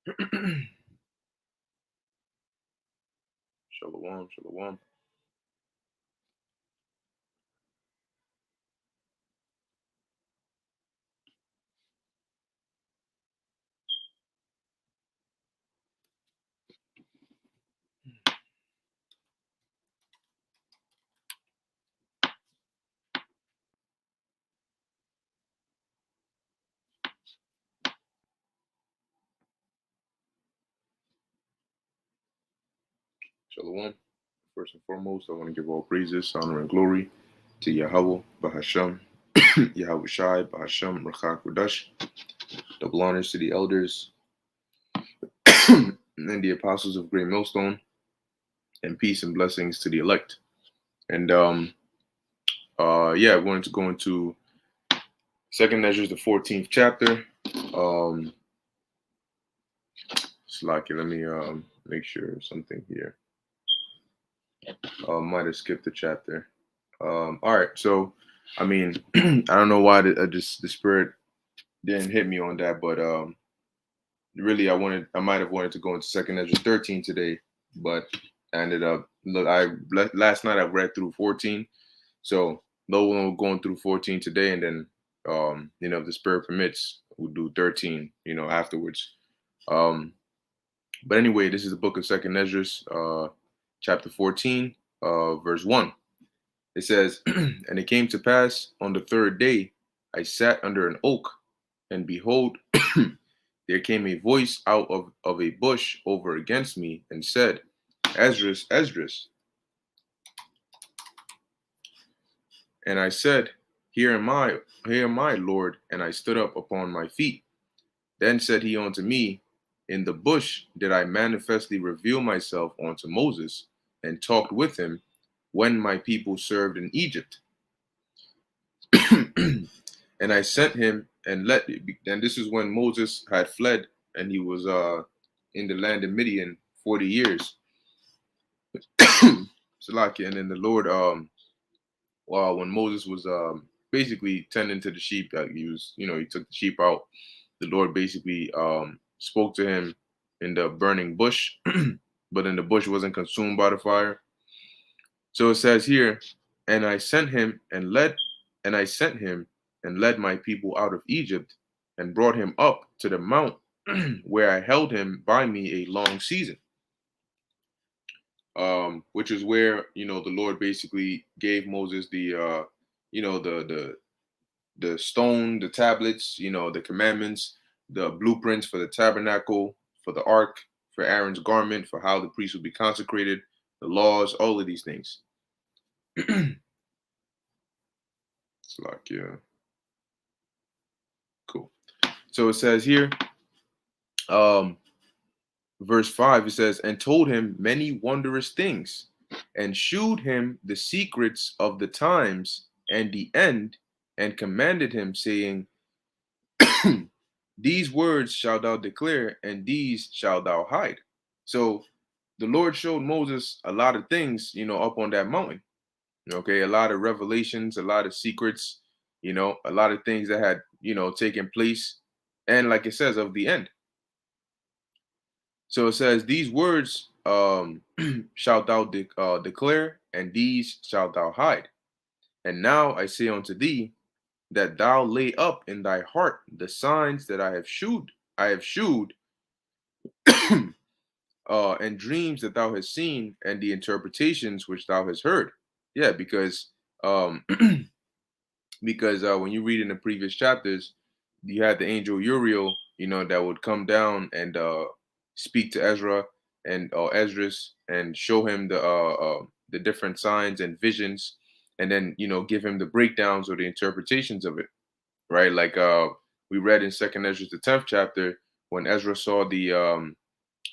Shalom, shalom. Shalom. First and foremost, I want to give all praises, honor, and glory to Yahweh, Bahasham, Yahweh Shai, Bahasham, Rachak Kodash. Double honors to the elders and the apostles of Great Millstone, and peace and blessings to the elect. And yeah, I wanted to go into Second Ezra, the 14th chapter. Slacky, let me make sure something here. Might have skipped the chapter. All right, so I mean, I don't know why the spirit didn't hit me on that, but really, I might have wanted to go into Second Ezra 13 today, but I ended up look. Last night I read through 14, so no one going through 14 today, and then if the spirit permits, we'll do 13, afterwards. Um, but anyway, this is the book of Second Ezra, chapter 14, verse 1. It says, "And it came to pass on the third day, I sat under an oak, and behold, there came a voice out of a bush over against me, and said, Esdras, Esdras. And I said, here am I, Lord. And I stood up upon my feet. Then said he unto me, In the bush did I manifestly reveal myself unto Moses, and talked with him, when my people served in Egypt. And I sent him and and this is when Moses had fled, and he was in the land of Midian 40 years. Salakia, and then the Lord, well, when Moses was basically tending to the sheep, that he was, he took the sheep out. The Lord basically spoke to him in the burning bush, but then the bush wasn't consumed by the fire. So it says here, and I sent him and led my people out of Egypt, and brought him up to the mount where I held him by me a long season. Which is where the Lord basically gave Moses the the stone, the tablets, the commandments, the blueprints for the tabernacle, for the ark, for Aaron's garment, for how the priest would be consecrated, the laws, all of these things. It's like, yeah, cool. So it says here, verse 5, it says, and told him many wondrous things, and shewed him the secrets of the times and the end, and commanded him, saying, These words shalt thou declare, and these shalt thou hide. So the Lord showed Moses a lot of things, up on that mountain. Okay, a lot of revelations, a lot of secrets, a lot of things that had, taken place. And like it says, of the end. So it says, These words shalt thou declare, and these shalt thou hide. And now I say unto thee, that thou lay up in thy heart the signs that I have shewed, and dreams that thou hast seen, and the interpretations which thou hast heard. Yeah, because because when you read in the previous chapters, you had the angel Uriel, that would come down and speak to Ezra and Esdras, and show him the different signs and visions, and then give him the breakdowns or the interpretations of it, right? Like we read in Second Ezra, the 10th chapter, when Ezra saw the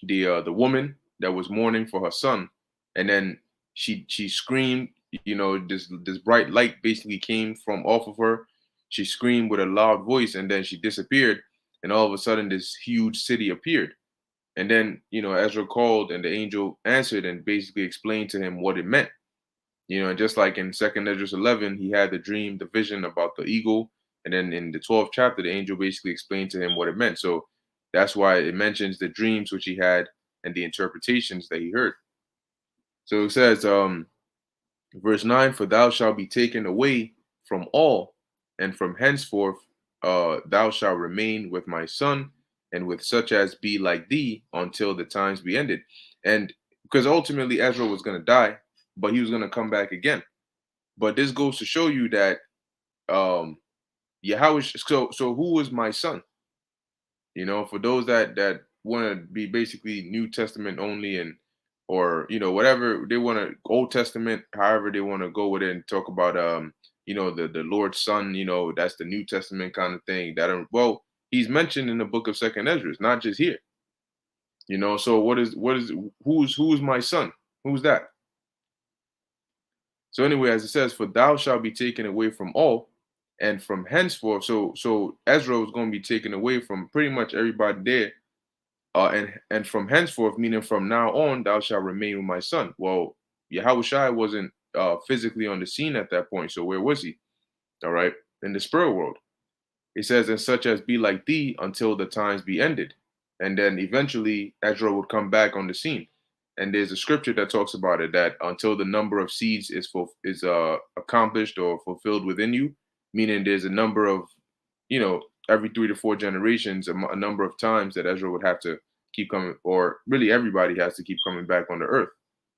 woman that was mourning for her son, and then she screamed. This bright light basically came from off of her. She screamed with a loud voice, and then she disappeared. And all of a sudden, this huge city appeared. And then Ezra called, and the angel answered and basically explained to him what it meant. And just like in Second Ezra 11, he had the dream, the vision about the eagle, and then in the 12th chapter, the angel basically explained to him what it meant. So That's why it mentions the dreams which he had and the interpretations that he heard. So it says, verse 9, for thou shalt be taken away from all, and from henceforth thou shalt remain with my son, and with such as be like thee until the times be ended. And because ultimately Ezra was going to die, but he was going to come back again. But this goes to show you that Yahweh, so who was my son? For those that want to be basically New Testament only, and or whatever they want to, Old Testament, however they want to go with it, and talk about the Lord's son, that's the New Testament kind of thing. Well, he's mentioned in the book of Second Ezra, not just here. So who's my son? Who's that? So anyway, as it says, for thou shalt be taken away from all, and from henceforth. So Ezra was going to be taken away from pretty much everybody there. And from henceforth, meaning from now on, thou shalt remain with my son. Well, Yahushua wasn't physically on the scene at that point. So where was he? All right. In the spirit world. It says, and such as be like thee until the times be ended. And then eventually Ezra would come back on the scene. And there's a scripture that talks about it, that until the number of seeds is accomplished or fulfilled within you, meaning there's a number of, every 3 to 4 generations, a number of times that Ezra would have to keep coming, or really everybody has to keep coming back on the earth,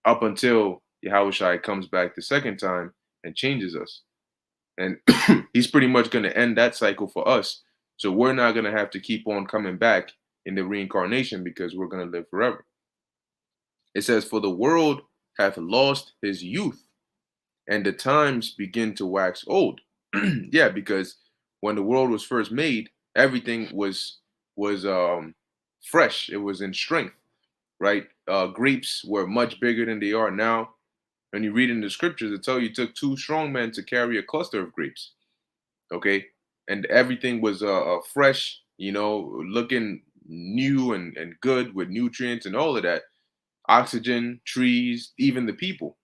up until Yahushua comes back the second time and changes us. And he's pretty much going to end that cycle for us. So we're not going to have to keep on coming back in the reincarnation, because we're going to live forever. It says, for the world hath lost his youth, and the times begin to wax old. Yeah, because when the world was first made, everything was fresh. It was in strength, right? Grapes were much bigger than they are now. When you read in the scriptures, it tells you it took 2 strong men to carry a cluster of grapes. Okay, and everything was fresh, looking new and good, with nutrients and all of that, oxygen, trees, even the people.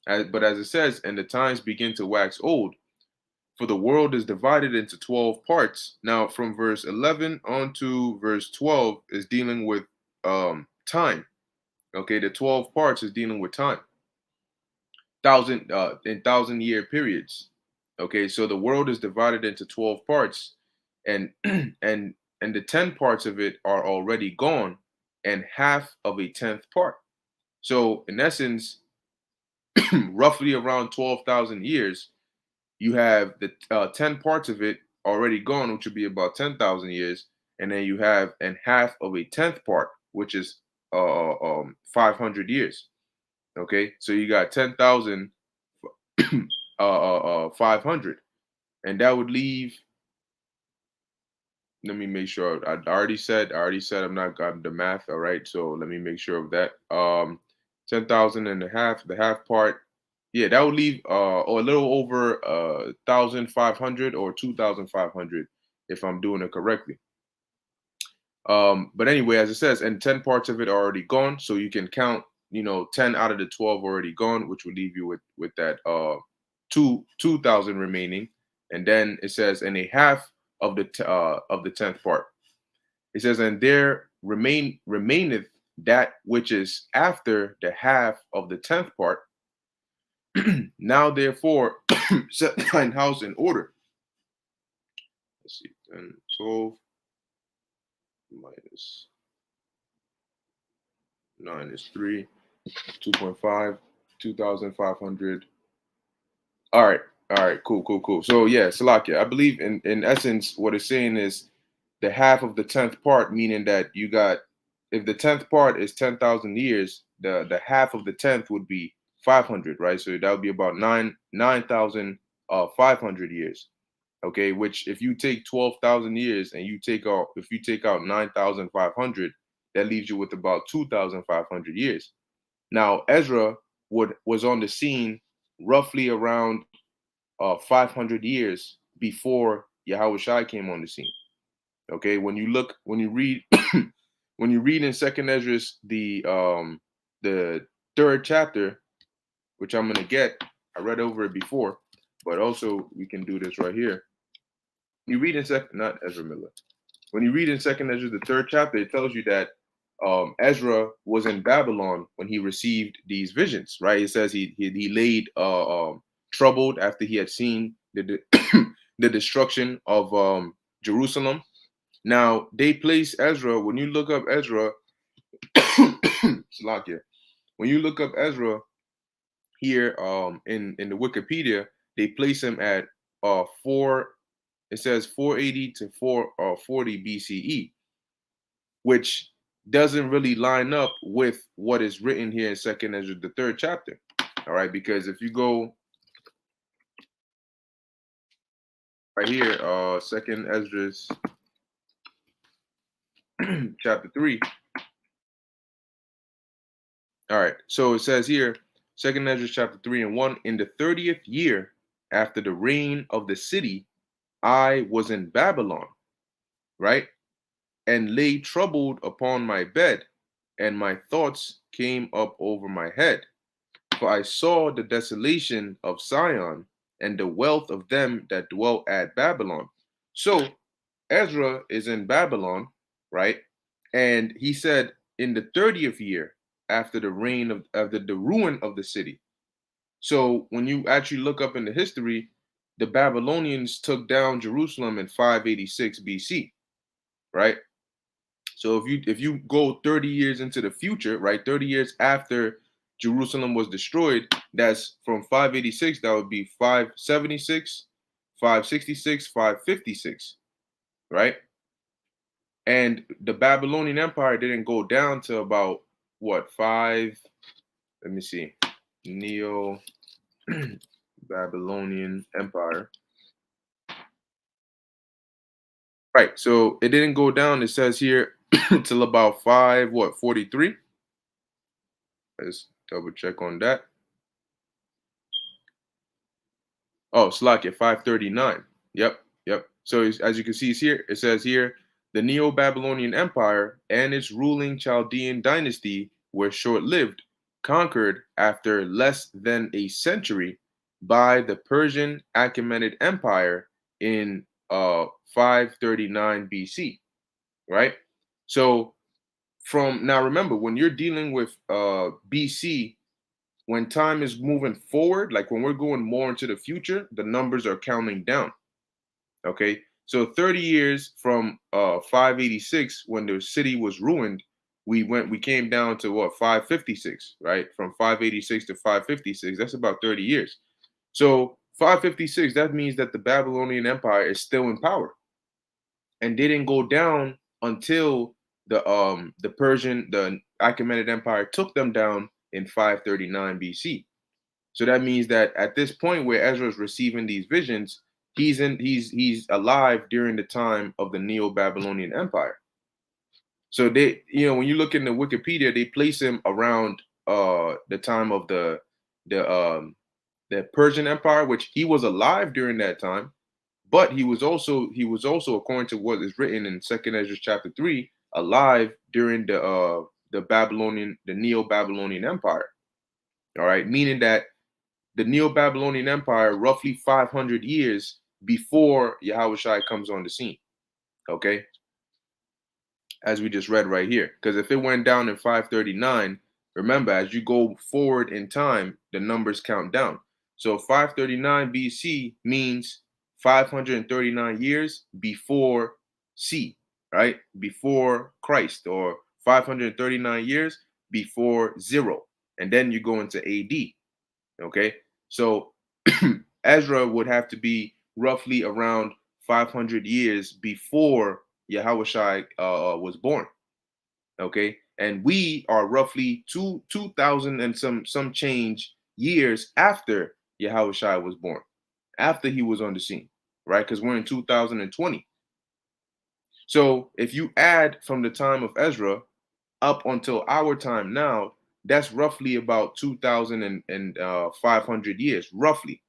But as it says, and the times begin to wax old, for the world is divided into 12 parts. Now, from verse 11 on to verse 12 is dealing with time. Okay, the 12 parts is dealing with time, in 1,000-year periods. Okay, so the world is divided into 12 parts, and and the 10 parts of it are already gone, and half of a 10th part. So in essence, roughly around 12,000 years, you have the 10 parts of it already gone, which would be about 10,000 years, and then you have and half of a 10th part, which is 500 years. Okay, so you got 10,000, 500, and that would leave. Let me make sure. I already said I'm not got the math. All right, so let me make sure of that. 10,000 and a half, the half part. Yeah, that would leave or a little over 1,500 or 2,500 if I'm doing it correctly. But anyway, as it says, and 10 parts of it are already gone, so you can count, 10 out of the 12 already gone, which would leave you with that 2,000 remaining. And then it says, and a half of the 10th part. It says, and there remaineth that which is after the half of the 10th part. Now therefore set thine house in order. Let's see, 10, 12 minus 9 is 3, 2.5, 2,500. All right, cool. So yeah, Salakia, I believe in essence what it's saying is the half of the 10th part, meaning that you got, if the 10th part is 10,000 years, the half of the 10th would be 500, right? So that would be about 9,500 years. Okay, which if you take 12,000 years and if you take out 9,500, that leaves you with about 2,500 years. Now Ezra was on the scene roughly around 500 years before Yahushua came on the scene. Okay, when you read when you read in Second Esdras, the 3rd chapter, which I'm gonna get, I read over it before, but also we can do this right here. You read in not Ezra Miller. when you read in Second Ezra, the third chapter, it tells you that Ezra was in Babylon when he received these visions, right? It says he laid troubled after he had seen the destruction of Jerusalem. Now they place Ezra. When you look up Ezra, Slovakia, when you look up Ezra here in the Wikipedia, they place him at 4. It says 480 to 440 BCE, which doesn't really line up with what is written here in Second Ezra, the third chapter. All right, because if you go right here, Second Ezra's chapter 3. All right, so it says here, Second Ezra chapter 3 and 1, in the 30th year after the reign of the city, I was in Babylon, right? And lay troubled upon my bed, and my thoughts came up over my head. For I saw the desolation of Sion, and the wealth of them that dwell at Babylon. So Ezra is in Babylon, right? And he said, in the 30th year after the reign of after the ruin of the city. So when you actually look up in the history, the Babylonians took down Jerusalem in 586 BC, right? So if you go 30 years into the future, right, 30 years after Jerusalem was destroyed, that's from 586, that would be 576, 566, 556, right? And the Babylonian Empire didn't go down to about what, let me see, Neo Babylonian Empire. Right. So it didn't go down, it says here, till about 43. Let's double check on that. Oh, Slack at 539. Yep, yep. So as you can see here, it says here, the Neo-Babylonian Empire and its ruling Chaldean dynasty were short-lived, conquered after less than a century by the Persian Achaemenid Empire in 539 BC, right? So from now, remember, when you're dealing with BC, when time is moving forward, like when we're going more into the future, the numbers are counting down. Okay. So 30 years from 586, when the city was ruined, we came down to what, 556, right? From 586 to 556, that's about 30 years. So 556, that means that the Babylonian Empire is still in power and didn't go down until the Achaemenid Empire took them down in 539 BC. So that means that at this point where Ezra is receiving these visions, he's alive during the time of the Neo-Babylonian Empire. So they, when you look in the Wikipedia, they place him around the time of the the Persian Empire, which he was alive during that time, but he was also according to what is written in Second Ezra chapter 3, alive during the Neo-Babylonian Empire. All right, meaning that the Neo-Babylonian Empire roughly 500 years before Yahushua comes on the scene. Okay, as we just read right here. Because if it went down in 539, remember, as you go forward in time, the numbers count down. So 539 BC means 539 years before C, right? Before Christ, or 539 years before zero. And then you go into AD. Okay, so Ezra would have to be roughly around 500 years before Yahushua was born. Okay, and we are roughly 2,000 and some change years after Yahushua was born, after he was on the scene, right? Because we're in 2020. So if you add from the time of Ezra up until our time now, that's roughly about 2,500 years, roughly.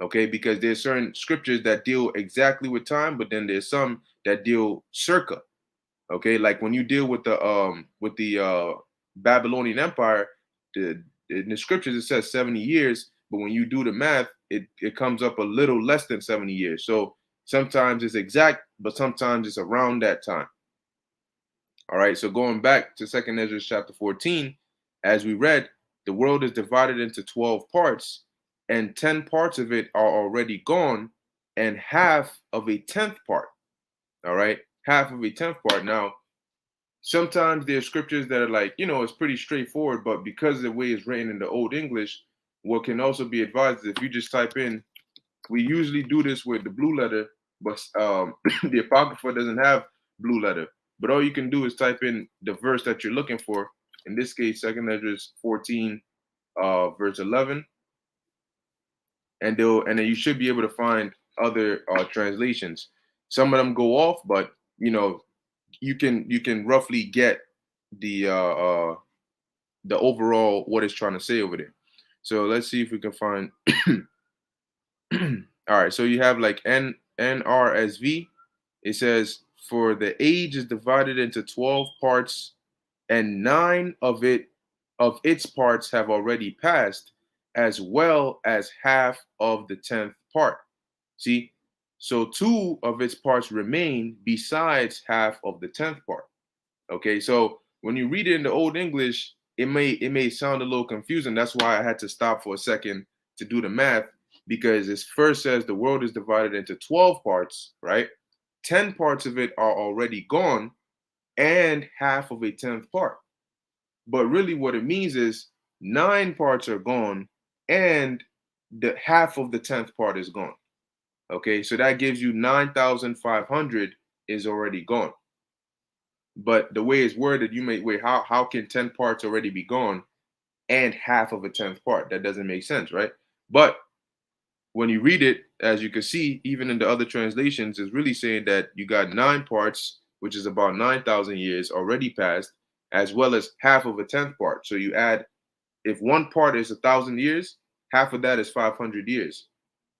Okay, because there's certain scriptures that deal exactly with time, but then there's some that deal circa. Okay, like when you deal with the Babylonian Empire, in the scriptures it says 70 years, but when you do the math, it comes up a little less than 70 years. So Sometimes it's exact, but sometimes it's around that time. All right. So going back to Second Esdras chapter 14, as we read, the world is divided into 12 parts, and 10 parts of it are already gone, and half of a tenth part. All right. Half of a tenth part. Now, sometimes there's scriptures that are like, it's pretty straightforward, but because of the way it's written in the Old English, what can also be advised is if you just type in, we usually do this with the blue letter, but the Apocrypha doesn't have blue letter. But all you can do is type in the verse that you're looking for. In this case, Second Esdras 14, verse 11, and then you should be able to find other translations. Some of them go off, but you can roughly get the the overall what it's trying to say over there. So let's see if we can find. All right, so you have like NRSV. It says, "For the age is divided into 12 parts, and 9 of its parts have already passed, as well as half of the 10th part." See, so 2 of its parts remain besides half of the 10th part. Okay, so when you read it in the Old English, it may sound a little confusing. That's why I had to stop for a second to do the math, because it first says the world is divided into 12 parts, right? 10 parts of it are already gone, and half of a tenth part. But really, what it means is 9 parts are gone, and the half of the tenth part is gone. Okay, so that gives you 9,500 is already gone. But the way it's worded, you may wait, how can 10 parts already be gone and half of a tenth part? That doesn't make sense, right? But when you read it, as you can see, even in the other translations, it's really saying that you got 9 parts, which is about 9,000 years already passed, as well as half of a tenth part. So you add, if one part is 1,000 years, half of that is 500 years.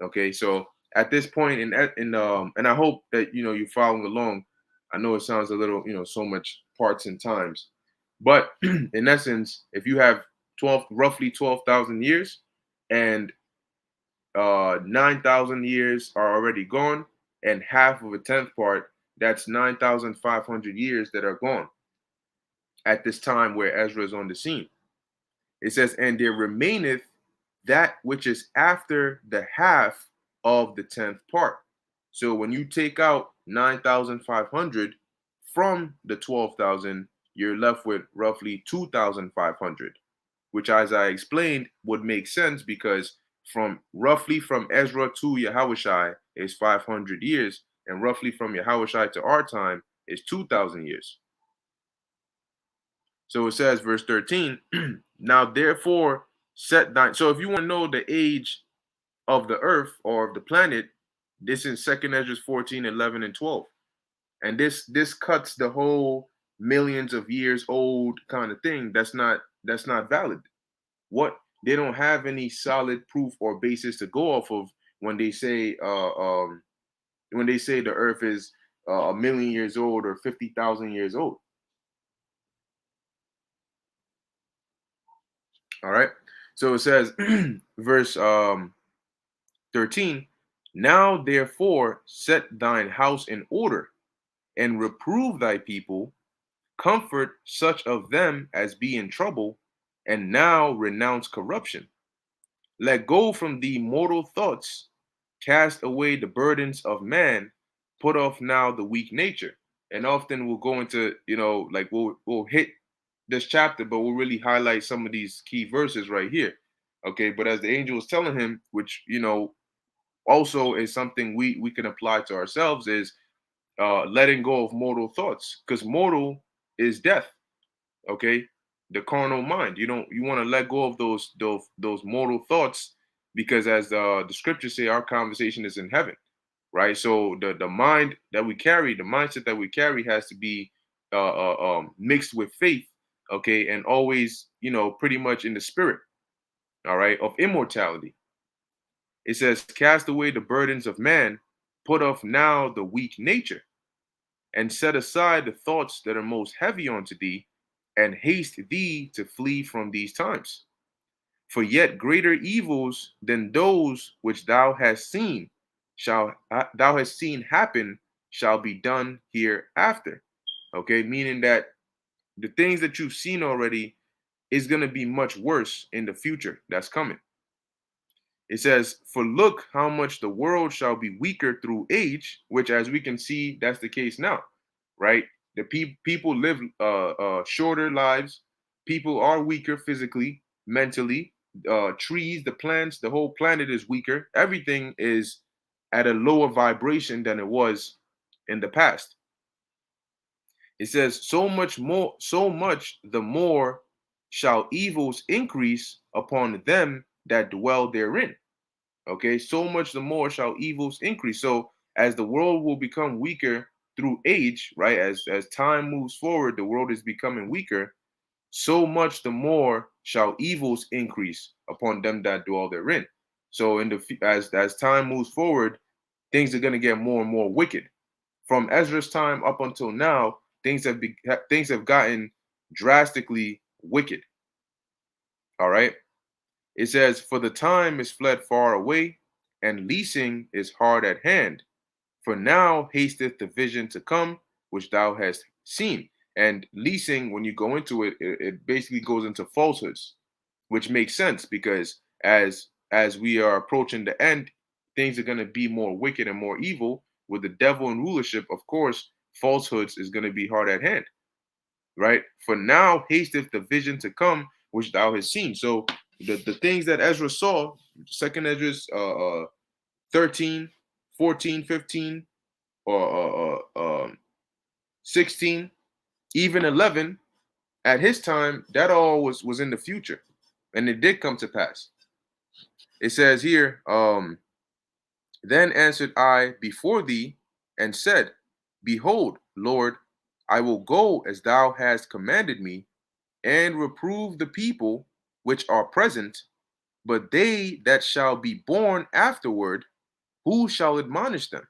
Okay, so at this point, and I hope that you're following along. I know it sounds a little, so much parts and times, but in essence, if you have roughly 12,000 years, and 9,000 years are already gone, and half of a tenth part, that's 9,500 years that are gone at this time where Ezra is on the scene. It says, "And there remaineth that which is after the half of the tenth part." So when you take out 9,500 from the 12,000, you're left with roughly 2,500, which, as I explained, would make sense because from Ezra to Yahushai is 500 years, and roughly from Yahushai to our time is 2,000 years. So it says, verse 13, "Now therefore set thine." So if you want to know the age of the earth or of the planet, this is Second Ezra 14, 11, and 12. And this cuts the whole millions of years old kind of thing. That's not valid. What They don't have any solid proof or basis to go off of when they say the earth is a million years old or 50,000 years old. All right. So it says, verse 13, "Now therefore set thine house in order, and reprove thy people, comfort such of them as be in trouble, and now renounce corruption. Let go from thee mortal thoughts, cast away the burdens of man, put off now the weak nature." And often we'll go into, like we'll hit this chapter, but we'll really highlight some of these key verses right here. Okay, but as the angel is telling him, which also is something we can apply to ourselves, is letting go of mortal thoughts, because mortal is death. Okay, the carnal mind. You want to let go of those mortal thoughts, because as the scriptures say, our conversation is in heaven, right? So the mind that we carry, the mindset that we carry, has to be mixed with faith, okay, and always pretty much in the spirit, all right, of immortality. It says, "Cast away the burdens of man, put off now the weak nature, and set aside the thoughts that are most heavy unto thee, and haste thee to flee from these times. For yet greater evils than those which thou hast seen thou hast seen happen shall be done hereafter. Okay, meaning that the things that you've seen already is going to be much worse in the future that's coming. It says, "For look how much the world shall be weaker through age," which, as we can see, that's the case now, right? The people live shorter lives. People are weaker physically, mentally. Trees, the plants, the whole planet is weaker. Everything is at a lower vibration than it was in the past. It says, so much the more shall evils increase upon them that dwell therein. Okay, so much the more shall evils increase. So as the world will become weaker through age, right? As time moves forward, the world is becoming weaker. So much the more shall evils increase upon them that dwell therein. So as time moves forward, things are going to get more and more wicked. From Ezra's time up until now, things have gotten drastically wicked. All right. It says, "For the time is fled far away, and leasing is hard at hand. For now hasteth the vision to come, which thou hast seen." And leasing, when you go into it, it basically goes into falsehoods, which makes sense because as we are approaching the end, things are going to be more wicked and more evil. With the devil in rulership, of course, falsehoods is going to be hard at hand, right? For now hasteth the vision to come, which thou hast seen. So the things that Ezra saw, second Ezra's 13, 14, 15, or 16, even 11, at his time, that all was in the future. And it did come to pass. It says here, "Then answered I before thee and said, Behold, Lord, I will go as thou hast commanded me, and reprove the people which are present, but they that shall be born afterward, who shall admonish them?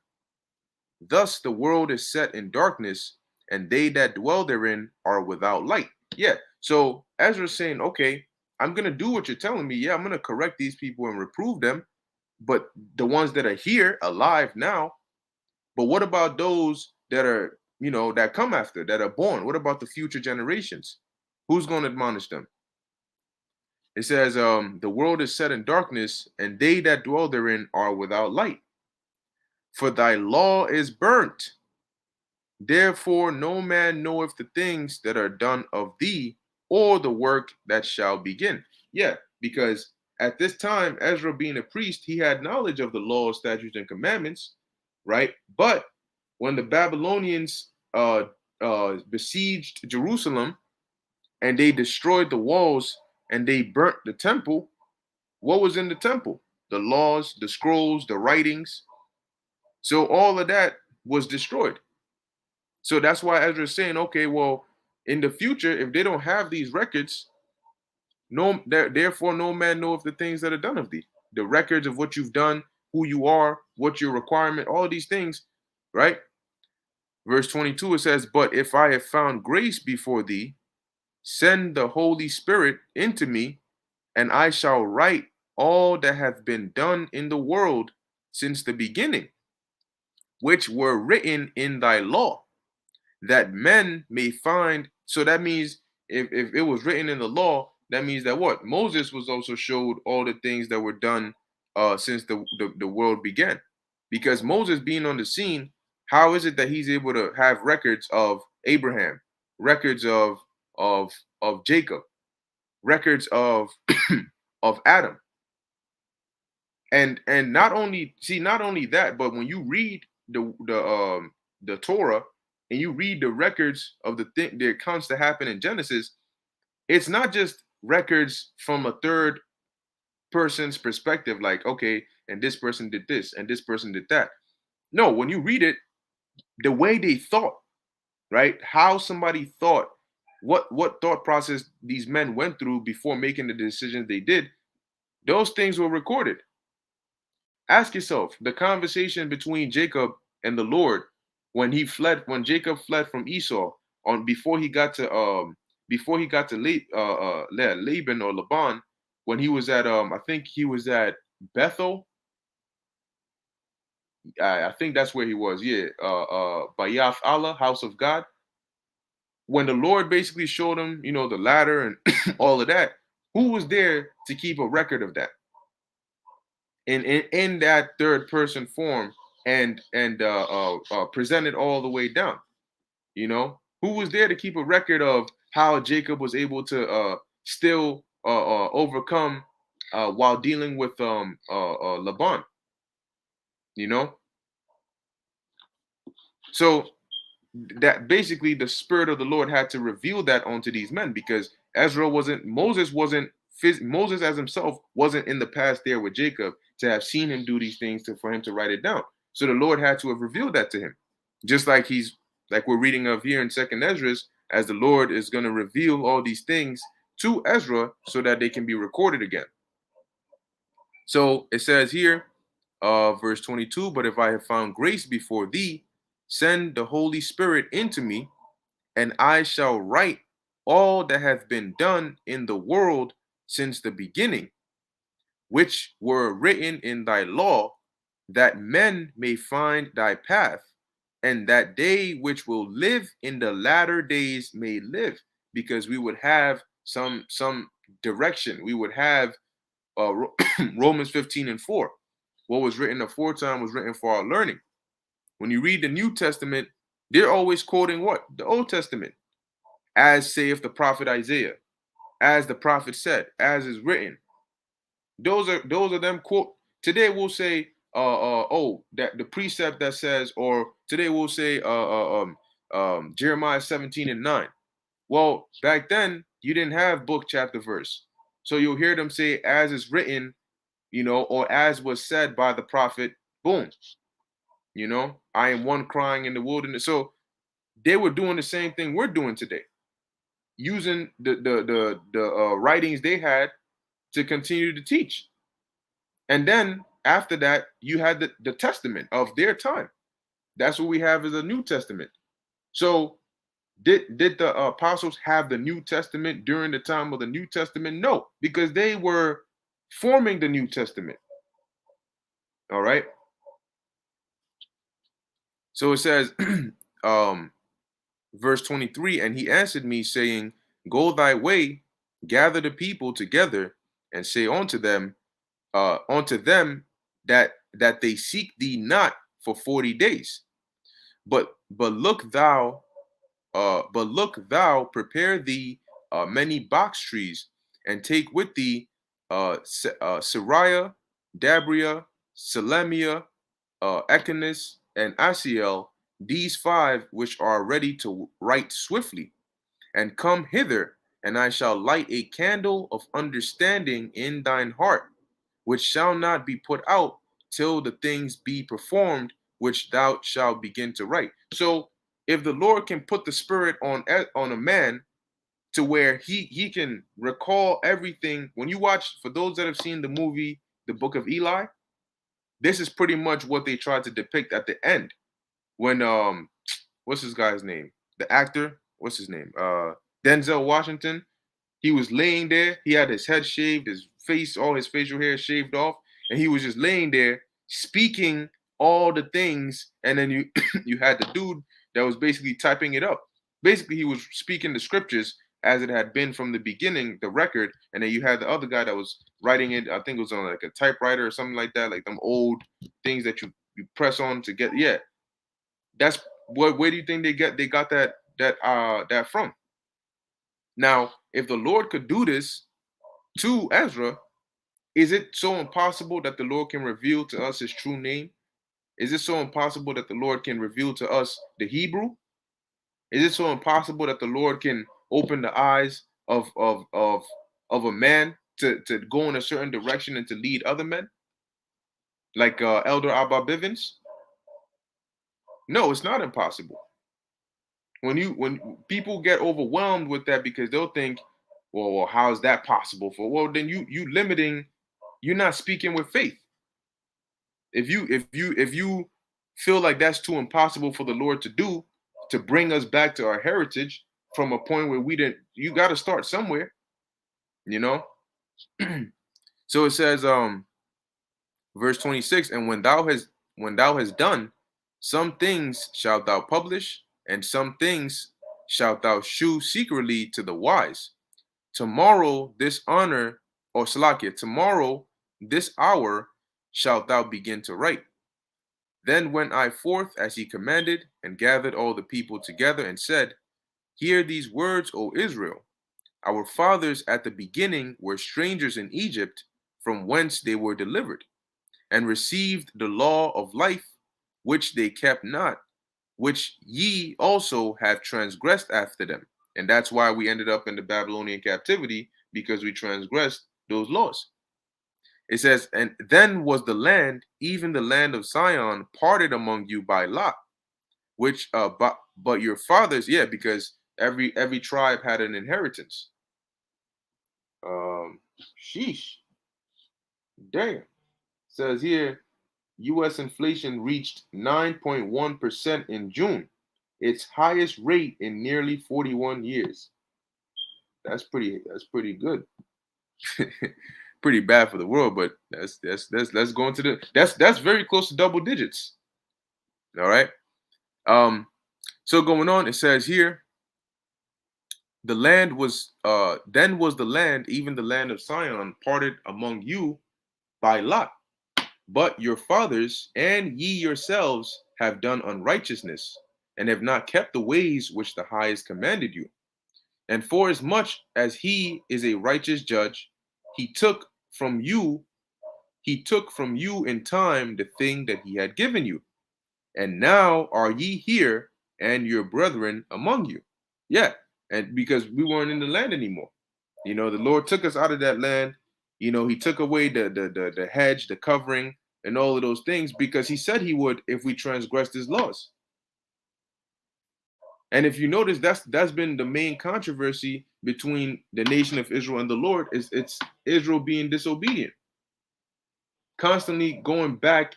Thus the world is set in darkness, and they that dwell therein are without light." Yeah. So Ezra's saying, okay, I'm gonna do what you're telling me. Yeah, I'm gonna correct these people and reprove them. But the ones that are here alive now, but what about those that are, that come after, that are born? What about the future generations? Who's gonna admonish them? It says, the world is set in darkness, and they that dwell therein are without light. For thy law is burnt. Therefore, no man knoweth the things that are done of thee, or the work that shall begin. Yeah, because at this time, Ezra being a priest, he had knowledge of the law, statutes, and commandments, right? But when the Babylonians besieged Jerusalem and they destroyed the walls and they burnt the temple, what was in the temple? The laws, the scrolls, the writings. So all of that was destroyed. So that's why Ezra is saying, okay, well, in the future, if they don't have these records, therefore no man knoweth the things that are done of thee. The records of what you've done, who you are, what your requirement, all these things, right? Verse 22, it says, "But if I have found grace before thee, send the Holy Spirit into me, and I shall write all that hath been done in the world since the beginning, which were written in thy law, that men may find." So that means if it was written in the law, that means that what? Moses was also showed all the things that were done since the world began. Because Moses being on the scene, how is it that he's able to have records of Abraham, records of of Jacob, records of of Adam? And not only that, but when you read the Torah and you read the records of the accounts that happen in Genesis, it's not just records from a third person's perspective, like, okay, and this person did this and this person did that. No, when you read it, the way they thought, right? How somebody thought, what thought process these men went through before making the decisions they did, those things were recorded. Ask yourself the conversation between Jacob and the Lord when Jacob fled from Esau on before he got to Laban or Laban, when he was at I think he was at Bethel. I think that's where he was. Yeah, Bayaf Allah, house of God. When the Lord basically showed him, the ladder and all of that, who was there to keep a record of that? In that third person form, and presented all the way down. Who was there to keep a record of how Jacob was able to still overcome while dealing with Laban? You know, so that basically the spirit of the Lord had to reveal that onto these men, because Moses as himself wasn't in the past there with Jacob to have seen him do these things for him to write it down. So the Lord had to have revealed that to him, just like we're reading of here in Second Esdras, as the Lord is going to reveal all these things to Ezra so that they can be recorded again. So it says here, verse 22, but if I have found grace before thee, send the Holy Spirit into me, and I shall write all that hath been done in the world since the beginning, which were written in thy law, that men may find thy path, and that they which will live in the latter days may live. Because we would have some direction. We would have Romans 15:4. What was written aforetime was written for our learning. When you read the New Testament, they're always quoting what? The Old Testament. As saith the prophet Isaiah, as the prophet said, as is written. Those are them quote. Today we'll say, that the precept that says, or today we'll say, Jeremiah 17:9. Well, back then you didn't have book, chapter, verse, so you'll hear them say, as is written, or as was said by the prophet. Boom. I am one crying in the wilderness. So they were doing the same thing we're doing today, using the writings they had to continue to teach. And then after that, you had the testament of their time. That's what we have as a New Testament. So did the apostles have the New Testament during the time of the New Testament? No, because they were forming the New Testament. All right. So it says, verse 23, and he answered me, saying, go thy way, gather the people together, and say unto them that they seek thee not for 40 days. But look thou prepare thee many box trees, and take with thee Sariah, Dabria, Selemia, Echanis, and Asiel, these 5 which are ready to write swiftly, and come hither, and I shall light a candle of understanding in thine heart, which shall not be put out till the things be performed which thou shalt begin to write. So if the Lord can put the spirit on a man to where he can recall everything. When you watch, for those that have seen the movie The Book of Eli, this is pretty much what they tried to depict at the end. When what's this guy's name? The actor, what's his name? Denzel Washington. He was laying there. He had his head shaved, his face, all his facial hair shaved off, and he was just laying there speaking all the things. And then you you had the dude that was basically typing it up. Basically, he was speaking the scriptures as it had been from the beginning, the record. And then you had the other guy that was writing it. I think it was on like a typewriter or something like that, like them old things that you press on to get. Yeah, that's what. Where do you think they got that from? Now, if the Lord could do this to Ezra, is it so impossible that the Lord can reveal to us his true name? Is it so impossible that the Lord can reveal to us the Hebrew? Is it so impossible that the Lord can open the eyes of a man to go in a certain direction and to lead other men? Like Elder Abba Bivens? No, it's not impossible. When people get overwhelmed with that, because they'll think, well, how is that possible? Well, then you're not speaking with faith. If you feel like that's too impossible for the Lord to do, to bring us back to our heritage from a point where we didn't, you got to start somewhere, you know. So it says, verse 26, and when thou when thou hast done, some things shalt thou publish, and some things shalt thou shew secretly to the wise. Tomorrow this honor, or Salakia, tomorrow this hour shalt thou begin to write. Then went I forth as he commanded, and gathered all the people together, and said, Hear these words, O Israel. Our fathers at the beginning were strangers in Egypt, from whence they were delivered, and received the law of life, which they kept not, which ye also have transgressed after them. And that's why we ended up in the Babylonian captivity, because we transgressed those laws. It says, and then was the land, even the land of Zion, parted among you by lot, which but your fathers, yeah, because every tribe had an inheritance. Sheesh, damn. Says here, U.S. inflation reached 9.1% in June, its highest rate in nearly 41 years. That's pretty good. Pretty bad for the world, but let's go into that's very close to double digits. All right. So going on, it says here, the land was then was the land, even the land of Sion, parted among you by lot. But your fathers and ye yourselves have done unrighteousness, and have not kept the ways which the highest commanded you. And forasmuch as he is a righteous judge, he took from you, he took from you in time the thing that he had given you. And now are ye here, and your brethren among you. Yeah, and because we weren't in the land anymore. The Lord took us out of that land. He took away the hedge, the covering, and all of those things, because he said he would if we transgressed his laws. And if you notice, that's been the main controversy between the nation of Israel and the Lord, is it's Israel being disobedient, constantly going back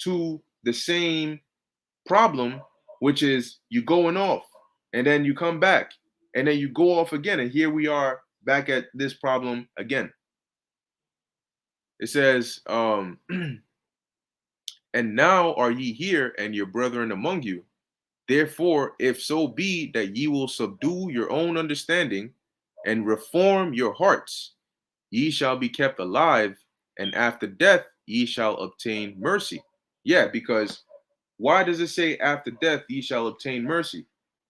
to the same problem, which is you going off, and then you come back, and then you go off again, and here we are back at this problem again. It says, and now are ye here, and your brethren among you. Therefore, if so be that ye will subdue your own understanding and reform your hearts, ye shall be kept alive, and after death ye shall obtain mercy. Yeah, because why does it say after death ye shall obtain mercy?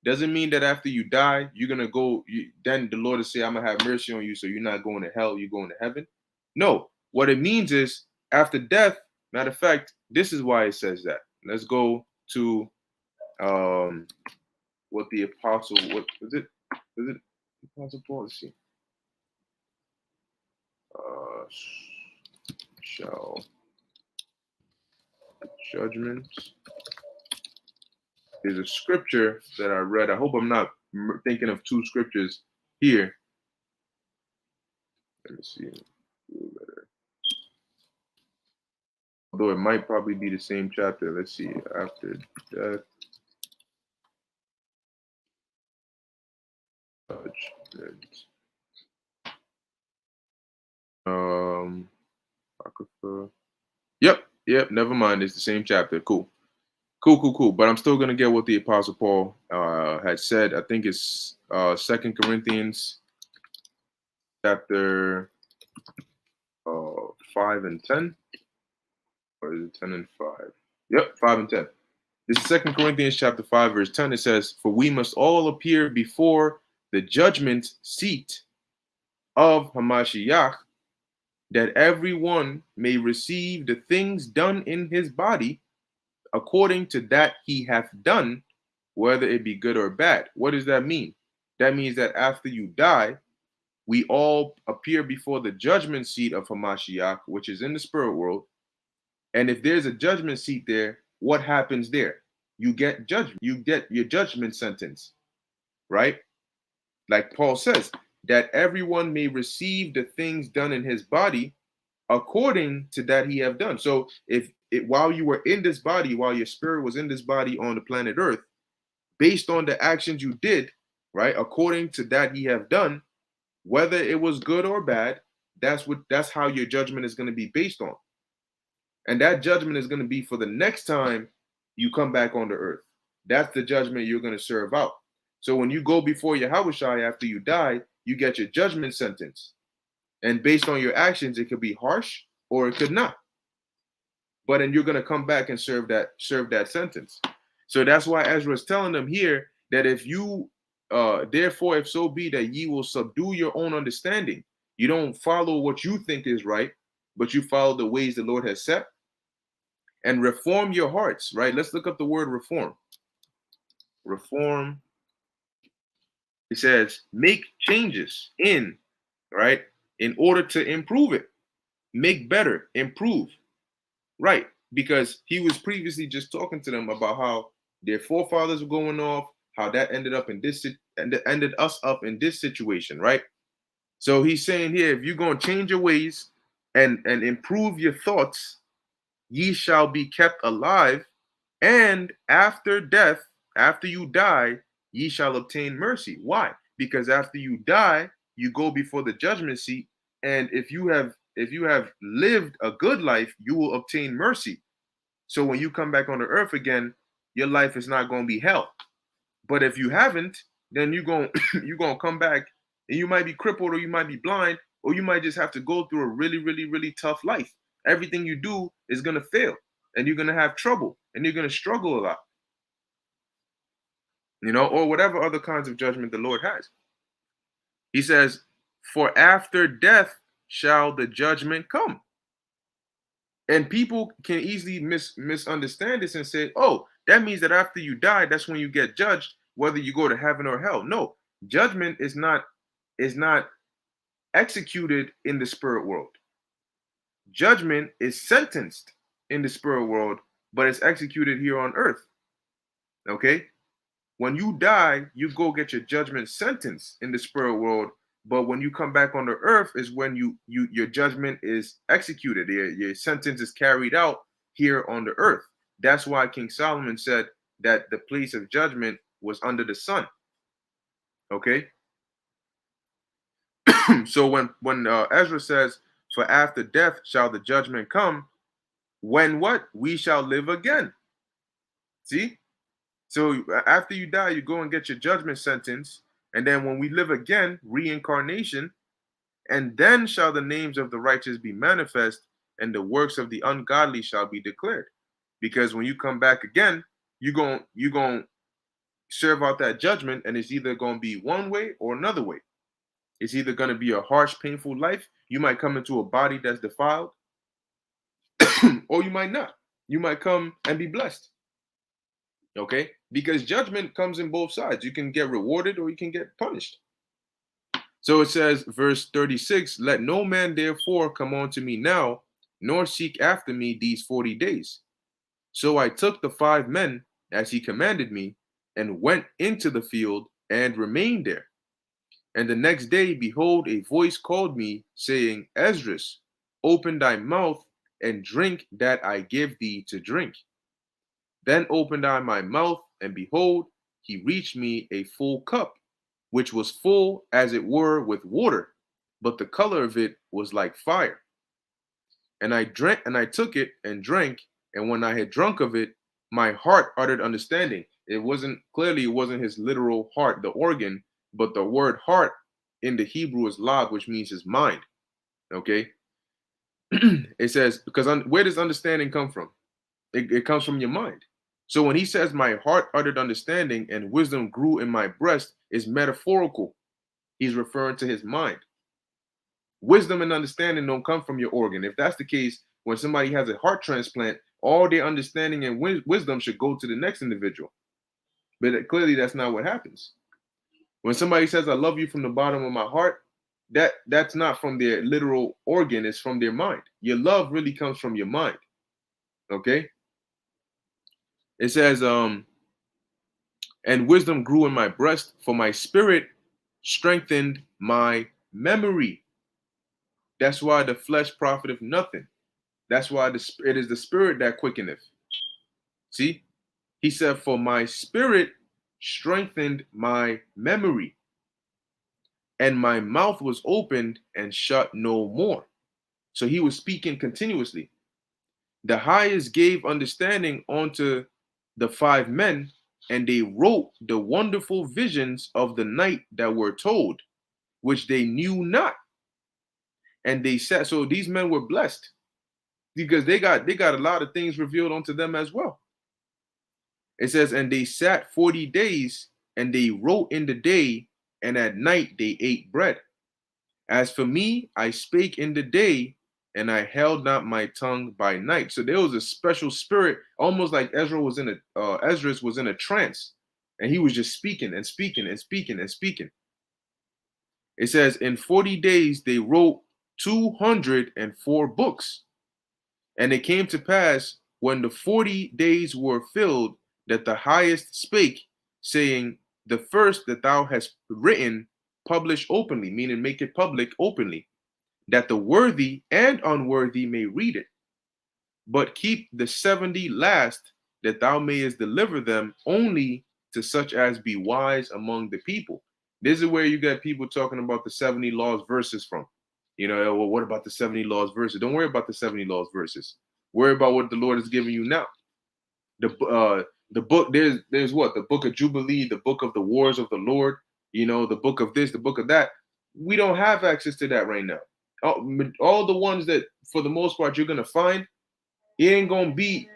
Doesn't mean that after you die, you're going to go, then the Lord will say, I'm going to have mercy on you, so you're not going to hell, you're going to heaven. No, what it means is after death, matter of fact, this is why it says that. Let's go to what the apostle, what is it? Is it Apostle Paul? Let's see. Shall judgment. There's a scripture that I read. I hope I'm not thinking of two scriptures here. Let me see. Although it might probably be the same chapter. Let's see. After death, judgment. Apocrypha. Yep. Never mind. It's the same chapter. Cool. But I'm still gonna get what the Apostle Paul had said. I think it's 2 Corinthians chapter 5 and 10, or is it 10 and 5? Yep, 5 and 10. This is 2 Corinthians chapter 5, verse 10. It says, "For we must all appear before the judgment seat of Hamashiach, that everyone may receive the things done in his body according to that he hath done, whether it be good or bad." What does that mean? That means that after you die, we all appear before the judgment seat of Hamashiach, which is in the spirit world. And if there's a judgment seat there, what happens there? You get judgment. You get your judgment sentence, right? Like Paul says, that everyone may receive the things done in his body according to that he have done. So while you were in this body, while your spirit was in this body on the planet Earth, based on the actions you did, right, according to that he have done, whether it was good or bad, that's how your judgment is going to be based on. And that judgment is going to be for the next time you come back on the earth. That's the judgment you're going to serve out. So when you go before Yahushua after you die, you get your judgment sentence. And based on your actions, it could be harsh or it could not. But then you're going to come back and serve that sentence. So that's why Ezra is telling them here that if you, therefore, if so be that ye will subdue your own understanding, you don't follow what you think is right, but you follow the ways the Lord has set, and reform your hearts, right? Let's look up the word reform. Reform. It says make changes in, right? In order to improve it, make better, improve, right? Because he was previously just talking to them about how their forefathers were going off, how that ended us up in this situation, right? So he's saying here, if you're going to change your ways and improve your thoughts, ye shall be kept alive, and after death, after you die, ye shall obtain mercy. Why? Because after you die, you go before the judgment seat, and if you have lived a good life, you will obtain mercy. So when you come back on the earth again, your life is not going to be hell. But if you haven't, then you're going you're going to come back and you might be crippled or you might be blind or you might just have to go through a really, really, really tough life. Everything you do is going to fail and you're going to have trouble and you're going to struggle a lot, or whatever other kinds of judgment the Lord has. He says, for after death shall the judgment come. And people can easily misunderstand this and say, oh, that means that after you die, that's when you get judged, whether you go to heaven or hell. No, judgment is not executed in the spirit world. Judgment is sentenced in the spirit world, but it's executed here on earth. Okay? When you die, you go get your judgment sentence in the spirit world, but when you come back on the earth is when your judgment is executed. Your sentence is carried out here on the earth. That's why King Solomon said that the place of judgment was under the sun. Okay? So when Ezra says, for after death shall the judgment come, when what? We shall live again. See? So after you die, you go and get your judgment sentence. And then when we live again, reincarnation, and then shall the names of the righteous be manifest, and the works of the ungodly shall be declared. Because when you come back again, you're going to serve out that judgment, and it's either going to be one way or another way. It's either going to be a harsh, painful life. You might come into a body that's defiled, or you might not. You might come and be blessed. Okay? Because judgment comes in both sides. You can get rewarded or you can get punished. So it says, verse 36, let no man therefore come unto me now, nor seek after me these 40 days. So I took the 5 men, as he commanded me, and went into the field and remained there. And the next day, behold, a voice called me, saying, Esdras, open thy mouth and drink that I give thee to drink. Then opened I my mouth, and behold, he reached me a full cup, which was full as it were with water, but the color of it was like fire. And I drank, and I took it and drank, and when I had drunk of it, my heart uttered understanding. It wasn't his literal heart, the organ, but the word heart in the Hebrew is lag, which means his mind. Okay. It says, because where does understanding come from? It comes from your mind. So when he says my heart uttered understanding and wisdom grew in my breast, is metaphorical. He's referring to his mind. Wisdom and understanding don't come from your organ. If that's the case, when somebody has a heart transplant, all their understanding and wisdom should go to the next individual. But clearly that's not what happens. When somebody says I love you from the bottom of my heart, that's not from their literal organ, it's from their mind. Your love really comes from your mind. Okay? It says, and wisdom grew in my breast, for my spirit strengthened my memory. That's why the flesh profiteth nothing. That's why it is the spirit that quickeneth. See? He said, for my spirit strengthened my memory, and my mouth was opened and shut no more. So he was speaking continuously. The highest gave understanding unto the 5 men, and they wrote the wonderful visions of the night that were told, which they knew not. And they sat. So these men were blessed because they got a lot of things revealed unto them as well. It says, and they sat 40 days, and they wrote in the day, and at night they ate bread. As for me, I spake in the day, and I held not my tongue by night. So there was a special spirit, almost like Esdras was in a trance, and he was just speaking and speaking and speaking and speaking. It says, in 40 days they wrote 204 books. And it came to pass, when the 40 days were filled, that the highest spake, saying, the first that thou hast written, publish openly, meaning make it public openly, that the worthy and unworthy may read it. But keep the 70 last, that thou mayest deliver them only to such as be wise among the people. This is where you get people talking about the 70 laws verses from. Well, what about the 70 laws verses? Don't worry about the 70 laws verses. Worry about what the Lord is giving you now. The book, there's what? The book of Jubilee, the book of the wars of the Lord, the book of this, the book of that. We don't have access to that right now. All the ones that, for the most part, you're gonna find, it ain't gonna be,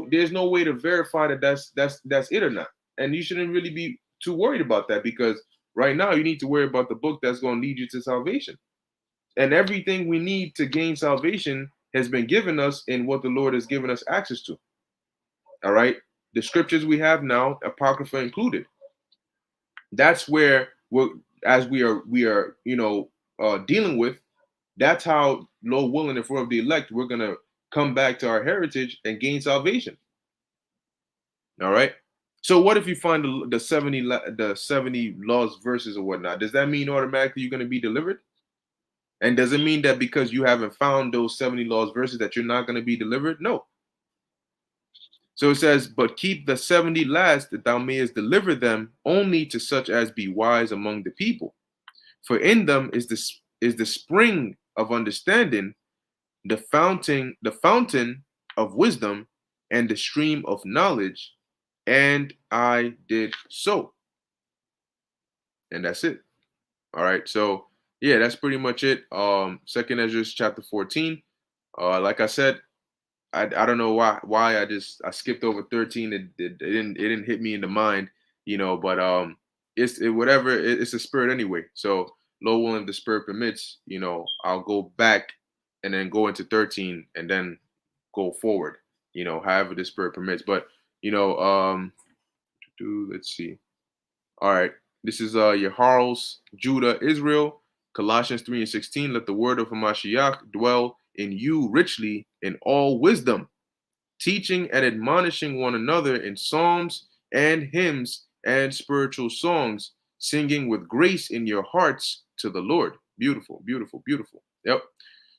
there's no way to verify that that's it or not. And you shouldn't really be too worried about that, because right now you need to worry about the book that's gonna lead you to salvation. And everything we need to gain salvation has been given us in what the Lord has given us access to. All right. The scriptures we have now, Apocrypha included. That's where we are dealing with. That's how, Lord willing, if we're of the elect, we're gonna come back to our heritage and gain salvation. All right. So what if you find the 70 laws verses or whatnot? Does that mean automatically you're going to be delivered? And does it mean that because you haven't found those 70 laws verses that you're not going to be delivered? No. So it says, but keep the 70 last, that thou mayest deliver them only to such as be wise among the people. For in them is the spring of understanding, the fountain of wisdom, and the stream of knowledge. And I did so. And that's it. All right. So yeah, that's pretty much it. Second Esdras chapter 14. Like I said, I don't know why I skipped over 13. It didn't hit me in the mind, but it's a spirit anyway. So Lord willing, the spirit permits, I'll go back and then go into 13 and then go forward, however the spirit permits. But let's see. All right. This is Yeharles, Judah, Israel, Colossians 3:16. Let the word of Hamashiach dwell in you richly in all wisdom, teaching and admonishing one another in psalms and hymns and spiritual songs, singing with grace in your hearts to the Lord. Beautiful, beautiful, beautiful. Yep.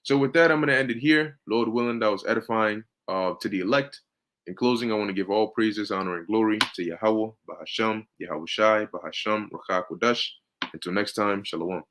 So with that, I'm going to end it here. Lord willing, that was edifying to the elect. In closing, I want to give all praises, honor, and glory to Yahweh, Bahasham, Yahweh Shai, Bahasham, Rachak Kodash. Until next time, Shalom.